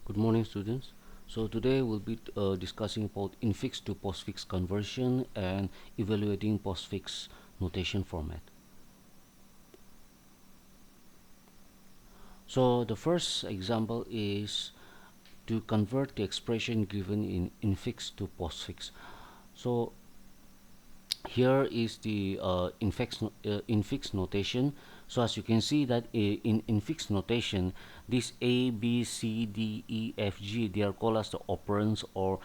Good morning, students. So today we'll be discussing about infix to postfix conversion and evaluating postfix notation format. So the first example is to convert the expression given in infix to postfix. So here is the infix notation. So as you can see that in infix notation, this a b c d e f g, they are called as the operands, or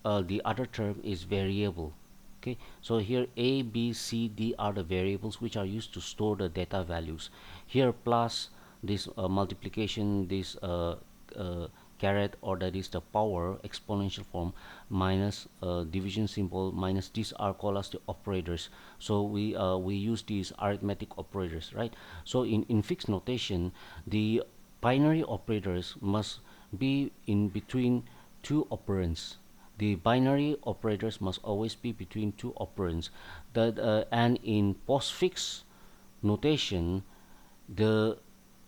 the other term is variable. Okay, so here a b c d are the variables which are used to store the data values. Here plus this multiplication, this caret, or that is the power exponential form, minus division symbol, minus, these are called as the operators. So we use these arithmetic operators, right? So in infix notation, the binary operators must be in between two operands. The binary operators must always be between two operands. And in postfix notation, the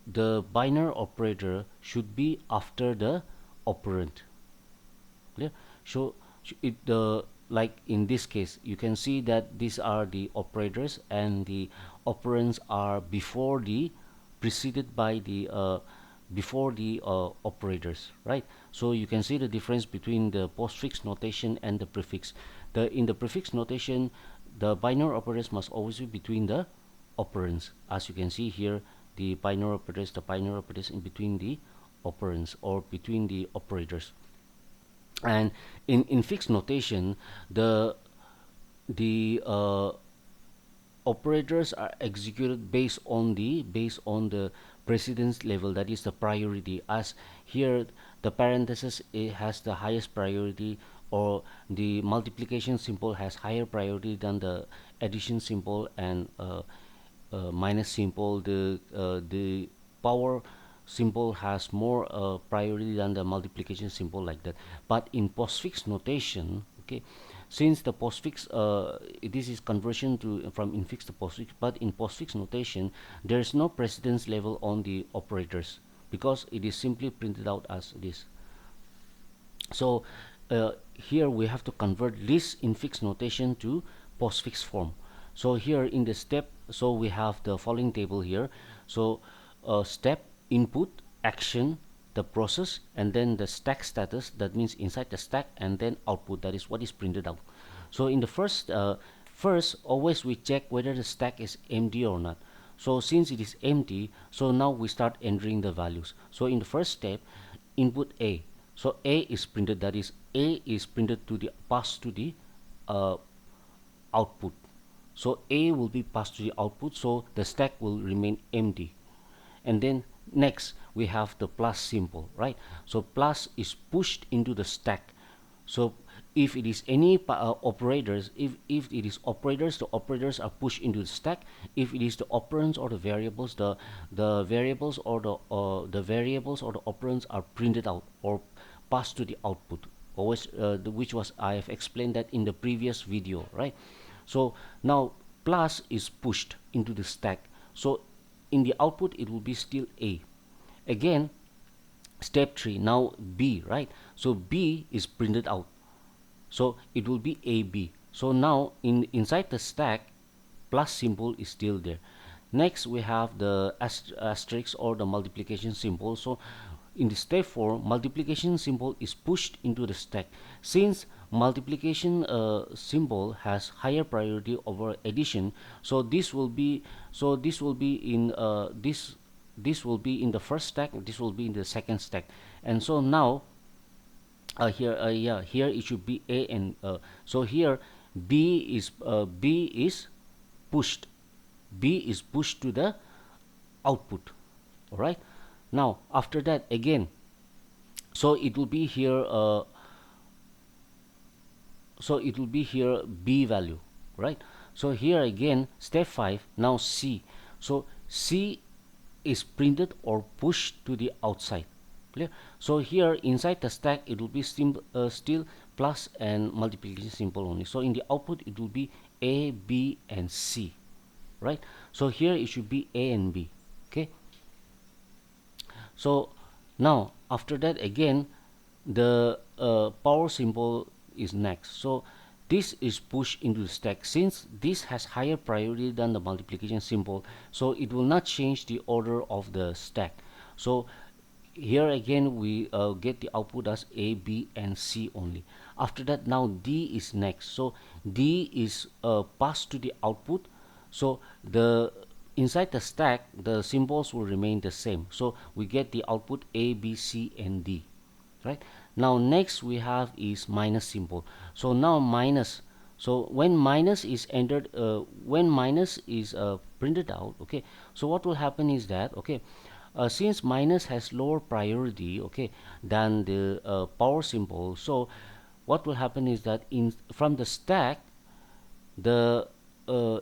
the binary operator should be after the operand. Clear? So it the like in this case, you can see that these are the operators and the operands are before the preceded by the before the operators, right? So you can see the difference between the postfix notation and the prefix. In the prefix notation, the binary operators must always be between the operands. As you can see here, the binary operators in between the operands or between the operators. And in infix notation, the operators are executed based on the precedence level, that is the priority. As here the parenthesis, it has the highest priority, or the multiplication symbol has higher priority than the addition symbol, and minus symbol, the power symbol has more priority than the multiplication symbol, like that. But in postfix notation, okay, since the postfix, this is conversion to from infix to postfix, but in postfix notation there is no precedence level on the operators, because it is simply printed out as this. So here we have to convert this infix notation to postfix form. So here in the step, so we have the following table here. So step, input, action, the process, and then the stack status, that means inside the stack, and then output, that is what is printed out. So in the first always we check whether the stack is empty or not. So since it is empty, so now we start entering the values. So in the first step, input a, so a is printed, that is a is printed to the passed to the uh, output. So a will be passed to the output, so the stack will remain empty. And then next we have the plus symbol, right? So plus is pushed into the stack. So if it is any operators, if it is operators, the operators are pushed into the stack. If it is the operands or the variables, the variables or the variables or the operands are printed out or passed to the output. Always, which was, I have explained that in the previous video, right? So now plus is pushed into the stack. So in the output it will be still a. Again, step 3, now b, right? So b is printed out, so it will be ab. So now inside the stack, plus symbol is still there. Next we have the asterisk or the multiplication symbol. So in the step 4, multiplication symbol is pushed into the stack. Since multiplication symbol has higher priority over addition, so this will be in this will be in the first stack, this will be in the second stack. And so now here it should be a, and so here b is pushed, b is pushed to the output. All right, now after that again, so it will be here b value, right? So here again, step 5, now c. So c is printed or pushed to the outside. Clear? So here inside the stack it will be still plus and multiplication symbol only. So in the output it will be a, b, and c, right? So here it should be a and b. Okay, so now after that again, the power symbol is next. So this is pushed into the stack. Since this has higher priority than the multiplication symbol, so it will not change the order of the stack. So here again we get the output as A, B and C only. After that, now D is next. So D is passed to the output. So the inside the stack the symbols will remain the same. So we get the output A, B, C and D. Right, now next we have is minus symbol. So now minus, so when minus is entered, when minus is printed out, okay, so what will happen is that, okay, since minus has lower priority, okay, than the power symbol, so what will happen is that in from the stack the uh,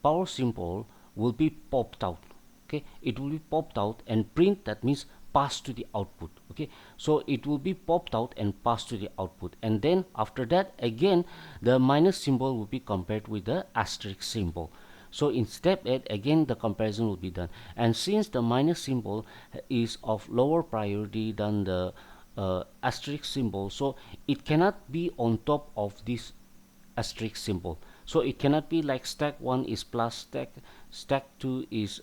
power symbol will be popped out. Okay, it will be popped out and print, that means pass to the output. Okay, so it will be popped out and passed to the output, and then after that again the minus symbol will be compared with the asterisk symbol. So in step 8 again the comparison will be done, and since the minus symbol is of lower priority than the asterisk symbol, so it cannot be on top of this asterisk symbol. So it cannot be like stack 1 is plus, stack 2 is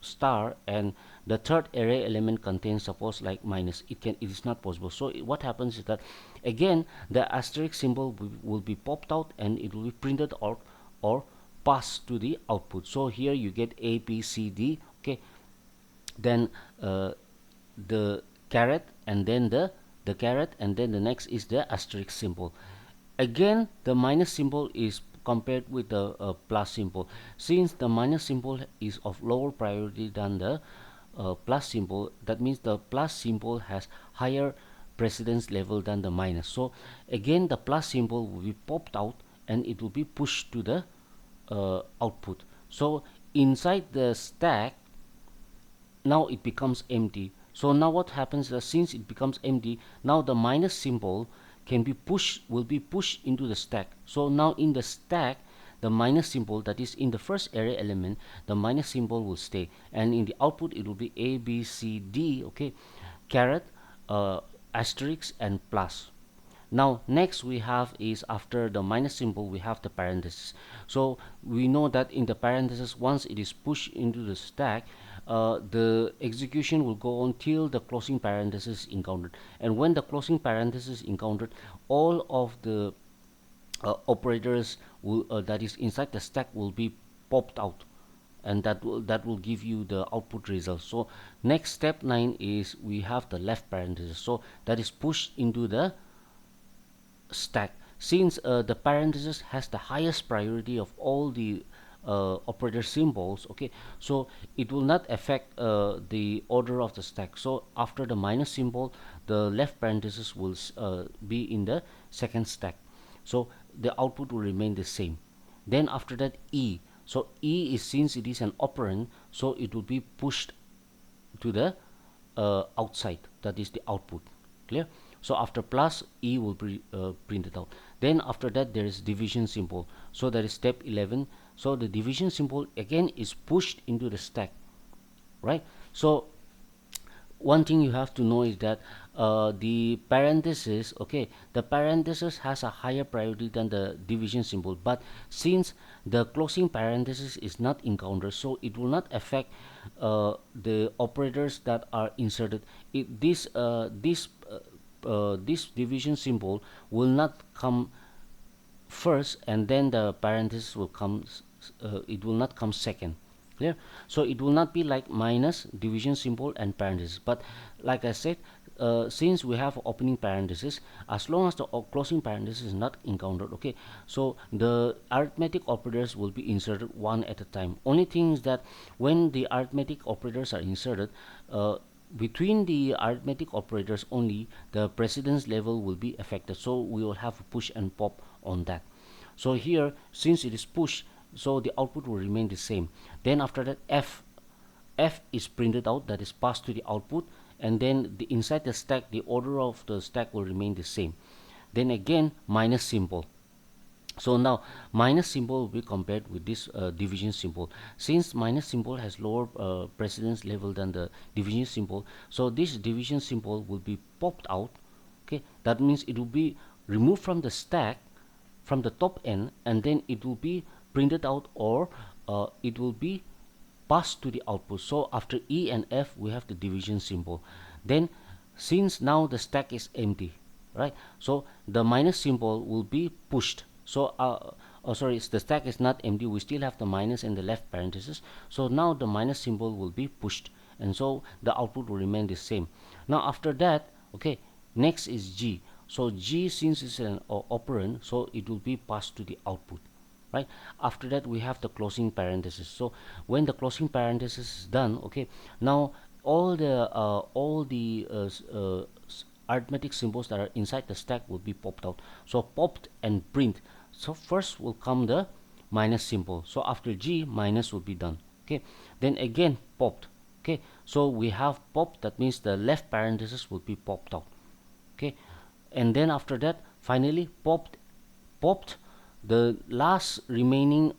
star, and the third array element contains suppose like minus. It is not possible. So what happens is that again the asterisk symbol will be popped out and it will be printed out or passed to the output. So here you get A, B, C, D. Okay, then the caret, and then the caret, and then the next is the asterisk symbol. Again the minus symbol is compared with the plus symbol. Since the minus symbol is of lower priority than the plus symbol, that means the plus symbol has higher precedence level than the minus. So again the plus symbol will be popped out and it will be pushed to the output. So inside the stack now it becomes empty. So now what happens is, since it becomes empty, now the minus symbol can be pushed, will be pushed into the stack. So now in the stack the minus symbol, that is in the first array element, the minus symbol will stay, and in the output it will be A, B, C, D. Okay, caret, asterisk and plus. Now next we have is, after the minus symbol we have the parenthesis. So we know that in the parenthesis, once it is pushed into the stack, the execution will go on till the closing parenthesis encountered, and when the closing parenthesis encountered, all of the operators will that is inside the stack will be popped out, and that will give you the output result. So next step 9 is we have the left parenthesis, so that is pushed into the stack. Since the parenthesis has the highest priority of all the operator symbols, okay, so it will not affect the order of the stack. So after the minus symbol, the left parenthesis will be in the second stack, so the output will remain the same. Then after that, E, so E is, since it is an operand, so it will be pushed to the outside, that is the output. Clear? So after plus, E will be printed out. Then after that there is division symbol, so that is step 11. So the division symbol again is pushed into the stack, right? So one thing you have to know is that the parenthesis, okay, the parenthesis has a higher priority than the division symbol, but since the closing parenthesis is not encountered, so it will not affect the operators that are inserted. This division symbol will not come first and then the parenthesis will come, it will not come second. Clear? So it will not be like minus, division symbol and parenthesis, but like I said, since we have opening parenthesis, as long as the closing parenthesis is not encountered, okay, so the arithmetic operators will be inserted one at a time. Only thing is that when the arithmetic operators are inserted, between the arithmetic operators only the precedence level will be affected, so we will have a push and pop on that. So here, since it is push, so the output will remain the same. Then after that, F is printed out, that is passed to the output, and then inside the stack the order of the stack will remain the same. Then again minus symbol. So now minus symbol will be compared with this division symbol. Since minus symbol has lower precedence level than the division symbol, so this division symbol will be popped out, Okay, that means it will be removed from the stack from the top end, and then it will be printed out, or it will be passed to the output. So after E and F we have the division symbol. Then since now the stack is empty, right, so the minus symbol will be pushed. So oh sorry, the stack is not empty, we still have the minus in the left parenthesis, so now the minus symbol will be pushed, and so the output will remain the same. Now after that, okay, next is G. So G, since it's an operand, so it will be passed to the output, right. After that we have the closing parenthesis. So when the closing parenthesis is done, okay, now all the arithmetic symbols that are inside the stack will be popped out. So popped and print. So first will come the minus symbol, so after G, minus will be done. Okay, then again popped. Okay, so we have popped, that means the left parenthesis will be popped out. Okay, and then after that finally popped the last remaining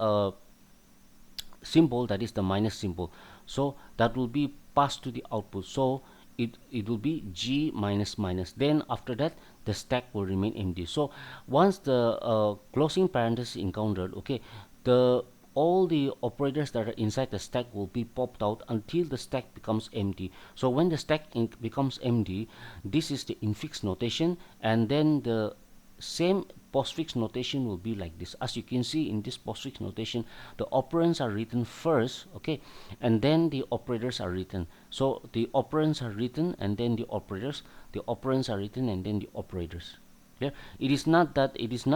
symbol, that is the minus symbol, so that will be passed to the output. So it will be G minus minus. Then after that the stack will remain empty. So once the closing parenthesis encountered, okay, the all the operators that are inside the stack will be popped out until the stack becomes empty. So when the stack becomes empty, this is the infix notation, and then the same postfix notation will be like this. As you can see in this postfix notation, the operands are written first, okay, and then the operators are written. So the operands are written and then the operators, the operands are written and then the operators. Yeah, it is not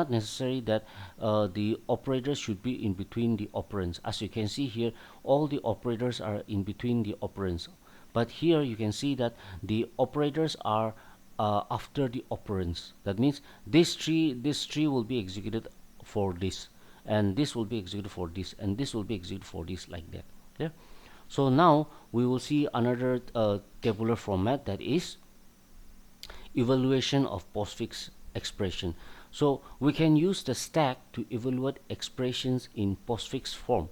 necessary that the operators should be in between the operands. As you can see here, all the operators are in between the operands, but here you can see that the operators are after the operands. That means this tree will be executed for this, and this will be executed for this, and this will be executed for this, like that. Yeah. So now we will see another tabular format, that is evaluation of postfix expression. So we can use the stack to evaluate expressions in postfix form.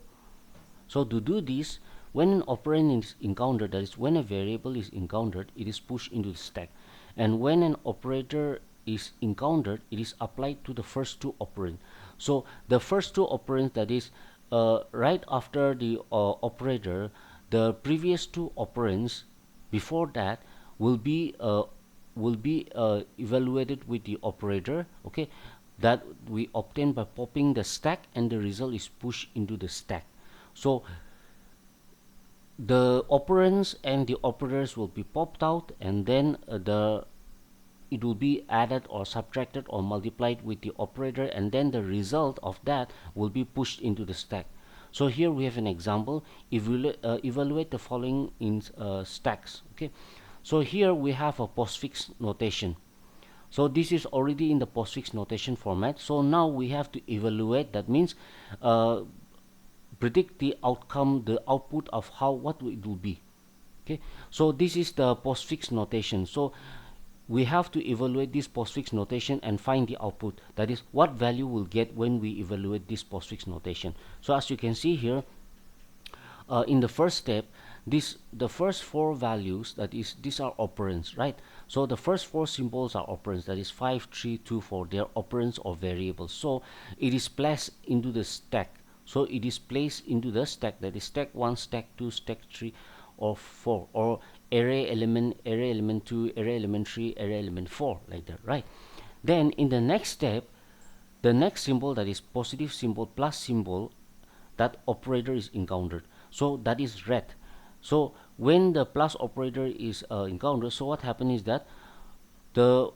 So to do this, when an operand is encountered, that is when a variable is encountered, it is pushed into the stack, and when an operator is encountered, it is applied to the first two operands. So the first two operands, that is right after the operator, the previous two operands before that will be evaluated with the operator, okay, that we obtain by popping the stack, and the result is pushed into the stack. So the operands and the operators will be popped out, and then it will be added or subtracted or multiplied with the operator, and then the result of that will be pushed into the stack. So here we have an example. Evaluate the following in stacks. Okay, so here we have a postfix notation. So this is already in the postfix notation format. So now we have to evaluate. That means predict the outcome, the output of what it will be. Okay, so this is the postfix notation. So we have to evaluate this postfix notation and find the output, that is what value we'll get when we evaluate this postfix notation. So as you can see here, in the first step, the first four values, that is, these are operands, right? So the first four symbols are operands, that is 5, 3, 2, 4. They are operands or variables. So it is placed into the stack. So it is placed into the stack, that is stack 1, stack 2, stack 3 or 4, or array element 2, array element 3, array element 4, like that, right? Then in the next step, the next symbol, that is positive symbol plus symbol, that operator is encountered. So that is red. So when the plus operator is encountered, so what happens is that the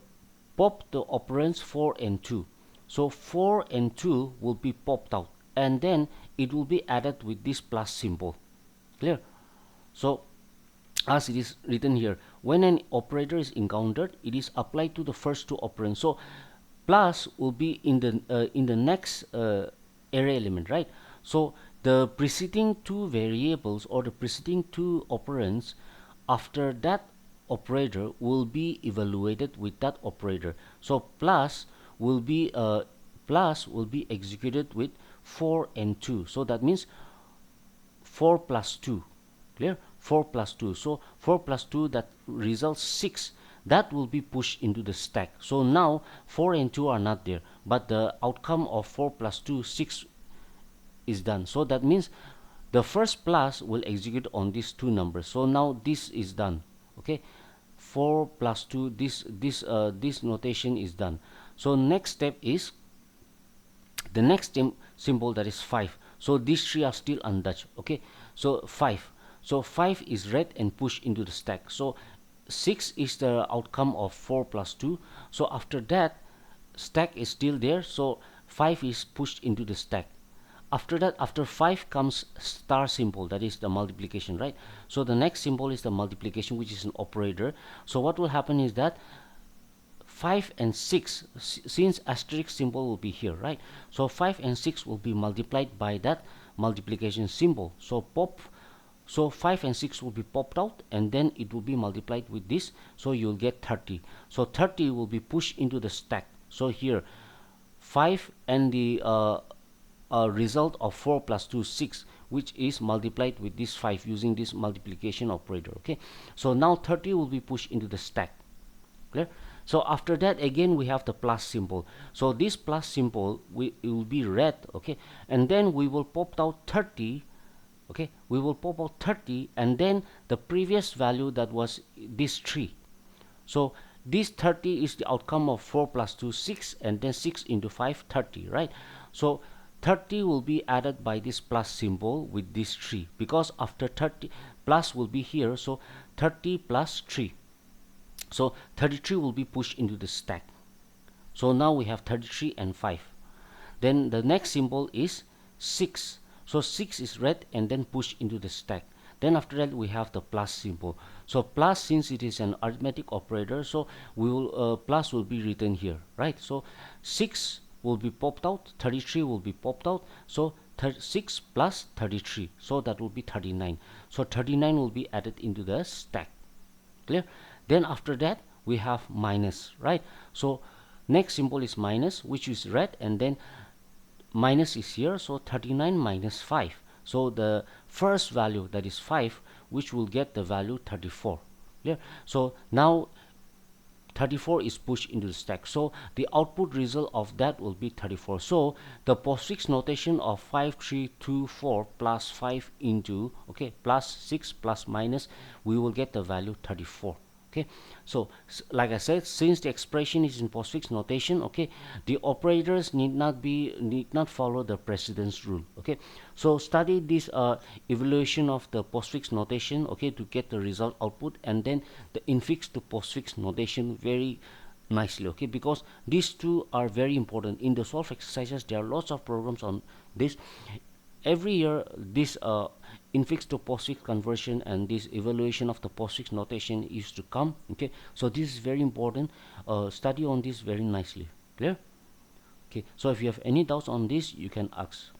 pop the operands 4 and 2. So 4 and 2 will be popped out, and then it will be added with this plus symbol. Clear? So as it is written here, when an operator is encountered, it is applied to the first two operands. So plus will be in the next array element, right? So the preceding two variables or the preceding two operands after that operator will be evaluated with that operator. So plus will be executed with 4 and 2. So that means 4 plus 2. Clear? 4 plus 2. So 4 plus 2, that results 6. that will be pushed into the stack. So now 4 and 2 are not there, but the outcome of 4 plus 2, 6 is done. So that means the first plus will execute on these two numbers. So now this is done. Okay, 4 plus 2, this notation is done. So next step is the next symbol, that is 5. So these three are still untouched. Okay, so 5. So 5 is read and pushed into the stack. So 6 is the outcome of 4 plus 2. So after that, stack is still there. So 5 is pushed into the stack. After that, after 5 comes star symbol, that is the multiplication, right? So the next symbol is the multiplication, which is an operator. So what will happen is that 5 and 6, since asterisk symbol will be here, right? So 5 and 6 will be multiplied by that multiplication symbol. So 5 and 6 will be popped out, and then it will be multiplied with this, so you'll get 30. So 30 will be pushed into the stack. So here 5 and the result of 4 plus 2, 6, which is multiplied with this 5 using this multiplication operator. Okay, so now 30 will be pushed into the stack. Clear? So after that, again we have the plus symbol. So this plus symbol it will be read. Okay, and then we will pop out 30. Okay, we will pop out 30, and then the previous value, that was this 3. So this 30 is the outcome of 4 plus 2, 6, and then 6 into 5, 30, right? So 30 will be added by this plus symbol with this 3, because after 30 plus will be here. So 30 plus 3, so 33 will be pushed into the stack. So now we have 33 and 5. Then the next symbol is 6. So 6 is read and then pushed into the stack. Then after that we have the plus symbol. So plus, since it is an arithmetic operator, so we will plus will be written here, right? So 6 will be popped out, 33 will be popped out. So 6 plus 33, so that will be 39. So 39 will be added into the stack. Clear? Then after that we have minus, right? So next symbol is minus, which is read, and then minus is here. So 39 minus 5, so the first value, that is 5, which will get the value 34. Clear? So now 34 is pushed into the stack, so the output result of that will be 34. So the postfix notation of 5 3 2 4 plus 5 into, okay, plus 6 plus minus, we will get the value 34. Okay, so like I said, since the expression is in postfix notation, okay, the operators need not follow the precedence rule. Okay, so study this evaluation of the postfix notation, okay, to get the result output, and then the infix to postfix notation very nicely. Okay, because these two are very important in the solve exercises. There are lots of programs on this. Every year this infix to postfix conversion and this evaluation of the postfix notation used to come. Okay, so this is very important. Study on this very nicely. Clear? Okay, so if you have any doubts on this, you can ask.